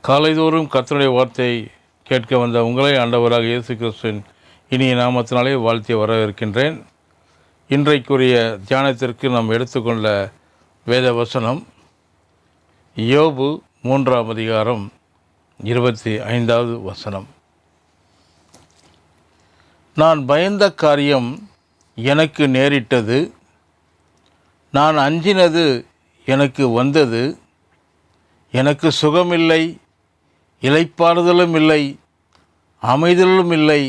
காலைதோறும் கர்த்தருடைய வார்த்தை கேட்க வந்த உங்களை ஆண்டவராக இயேசு கிறிஸ்துவின் இனிய நாமத்தினாலே வாழ்த்தி வரவேற்கின்றேன். இன்றைக்குரிய தியானத்திற்கு நாம் எடுத்துக்கொண்ட வேத வசனம் யோபு 3ஆம் அதிகாரம் 25வது வசனம். நான் பயந்த காரியம் எனக்கு நேரிட்டது, நான் அஞ்சினது எனக்கு வந்தது, எனக்கு சுகமில்லை, இளைப்பாறுதலும் இல்லை, அமைதலும் இல்லை,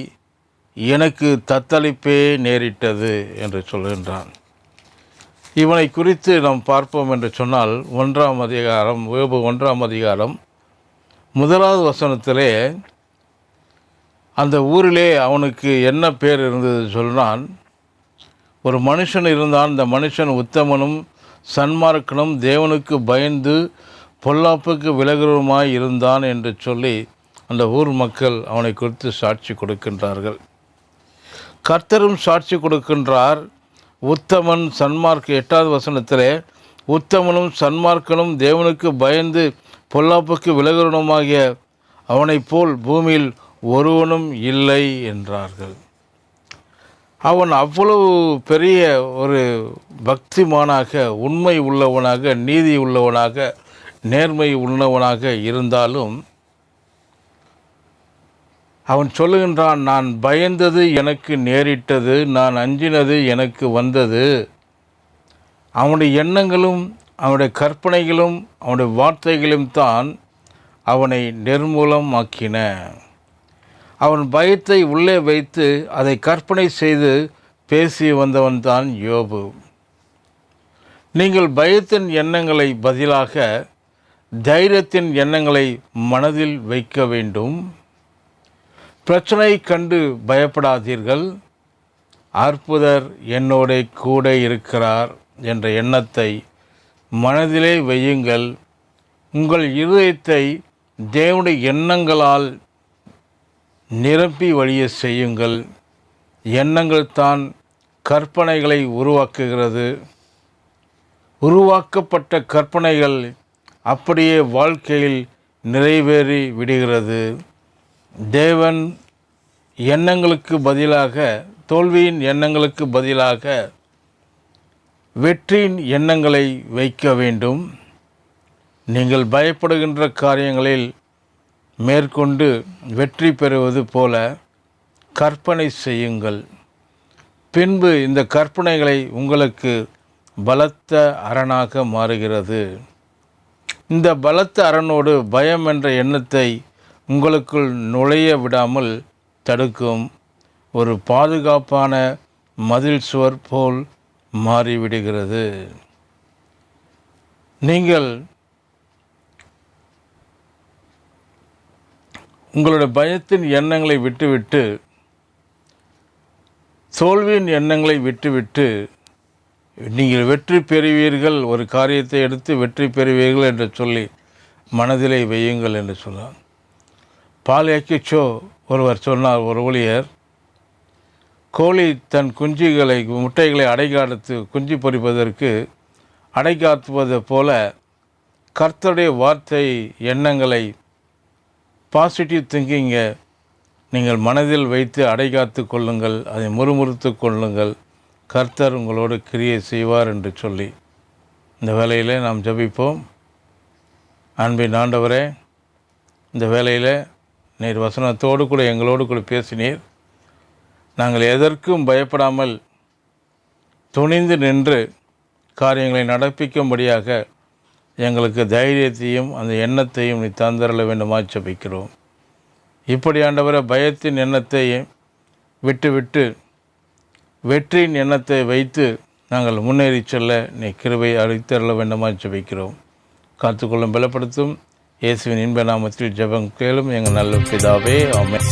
எனக்கு தத்தளிப்பே நேரிட்டது என்று சொல்கின்றான். இவனை குறித்து நாம் பார்ப்போம் என்று சொன்னால் 1ஆம் அதிகாரம் யோபு 1ஆம் அதிகாரம் 1வது வசனத்திலே அந்த ஊரிலே அவனுக்கு என்ன பேர் இருந்தது சொன்னான். ஒரு மனுஷன் இருந்தான், அந்த மனுஷன் உத்தமனும் சன்மார்க்கனும் தேவனுக்கு பயந்து பொல்லாப்புக்கு விலகுமாய் இருந்தான் என்று சொல்லி அந்த ஊர் மக்கள் அவனை குறித்து சாட்சி கொடுக்கின்றார்கள். கர்த்தரும் சாட்சி கொடுக்கின்றார். உத்தமன் சன்மார்க்க 8வது வசனத்திலே உத்தமனும் சன்மார்க்கனும் தேவனுக்கு பயந்து பொல்லாப்புக்கு விலகுமாகிய அவனைப் போல் பூமியில் ஒருவனும் இல்லை என்றார்கள். அவன் அவ்வளவு பெரிய ஒரு பக்திமானாக, உண்மை உள்ளவனாக, நீதி உள்ளவனாக, நேர்மை உள்ளவனாக இருந்தாலும் அவன் சொல்லுகின்றான், நான் பயந்தது எனக்கு நேரிட்டது, நான் அஞ்சினது எனக்கு வந்தது. அவனுடைய எண்ணங்களும் அவனுடைய கற்பனைகளும் அவனுடைய வார்த்தைகளும் தான் அவனை நிர்மூலமாக்கின. அவன் பயத்தை உள்ளே வைத்து அதை கற்பனை செய்து பேசி வந்தவன் தான் யோபு. நீங்கள் பயத்தின் எண்ணங்களை பதிலாக தைரியத்தின் எண்ணங்களை மனதில் வைக்க வேண்டும். பிரச்சனை கண்டு பயப்படாதீர்கள், அற்புதர் என்னோட கூட இருக்கிறார் என்ற எண்ணத்தை மனதிலே வையுங்கள். உங்கள் இருதயத்தை தேவனுடைய எண்ணங்களால் நிரப்பி வழிய செய்யுங்கள். எண்ணங்கள் தான் கற்பனைகளை உருவாக்குகிறது. உருவாக்கப்பட்ட கற்பனைகள் அப்படியே வாழ்க்கையில் நிறைவேறி விடுகிறது. தேவன் எண்ணங்களுக்கு பதிலாக, தோல்வியின் எண்ணங்களுக்கு பதிலாக வெற்றியின் எண்ணங்களை வைக்க வேண்டும். நீங்கள் பயப்படுகின்ற காரியங்களில் மேற்கொண்டு வெற்றி பெறுவது போல கற்பனை செய்யுங்கள். பின்பு இந்த கற்பனைகளை உங்களுக்கு பலத்த அரணாக மாறுகிறது. இந்த பலத்த அரணோடு பயம் என்ற எண்ணத்தை உங்களுக்குள் நுழைய விடாமல் தடுக்கும் ஒரு பாதுகாப்பான மதில் சுவர் போல் மாறிவிடுகிறது. நீங்கள் உங்களுடைய பயத்தின் எண்ணங்களை விட்டுவிட்டு, தோல்வியின் எண்ணங்களை விட்டுவிட்டு, நீங்கள் வெற்றி பெறுவீர்கள், ஒரு காரியத்தை எடுத்து வெற்றி பெறுவீர்கள் என்று சொல்லி மனதிலே வையுங்கள் என்று சொன்னார். பால் எக்கிச்சோ ஒருவர் சொன்னார், ஒரு ஊழியர், கோழி தன் குஞ்சுகளை முட்டைகளை அடைகாத்து குஞ்சு பொறிப்பதற்கு அடைகாத்துவது போல கர்த்தருடைய வார்த்தை எண்ணங்களை, பாசிட்டிவ் திங்கிங்கை நீங்கள் மனதில் வைத்து அடைகாத்து கொள்ளுங்கள், அதை முறுமுறுத்து கொள்ளுங்கள். கர்த்தர் உங்களோடு கிரியை செய்வார் என்று சொல்லி இந்த வேளையில் நாம் ஜெபிப்போம். அன்பின் ஆண்டவரே, இந்த வேளையில் நீர் வசனத்தோடு கூட எங்களோடு கூட பேசினீர். நாங்கள் எதற்கும் பயப்படாமல் துணிந்து நின்று காரியங்களை நடப்பிக்கும்படியாக எங்களுக்கு தைரியத்தையும் அந்த எண்ணத்தையும் நீ தந்தரல வேண்டுமாய் ஜெபிக்கிறோம். இப்படி ஆண்டவரை பயத்தின் எண்ணத்தை விட்டுவிட்டு வெற்றியின் எண்ணத்தை வைத்து நாங்கள் முன்னேறி செல்ல நீ கிருபை அளித்தரல வேண்டுமாய் ஜெபிக்கிறோம். காத்துக்கொள்ளும் பலப்படுத்தும் இயேசுவின் இன்ப நாமத்தில் ஜெபம் கேளும் எங்கள் நல்ல பிதாவே, ஆமென்.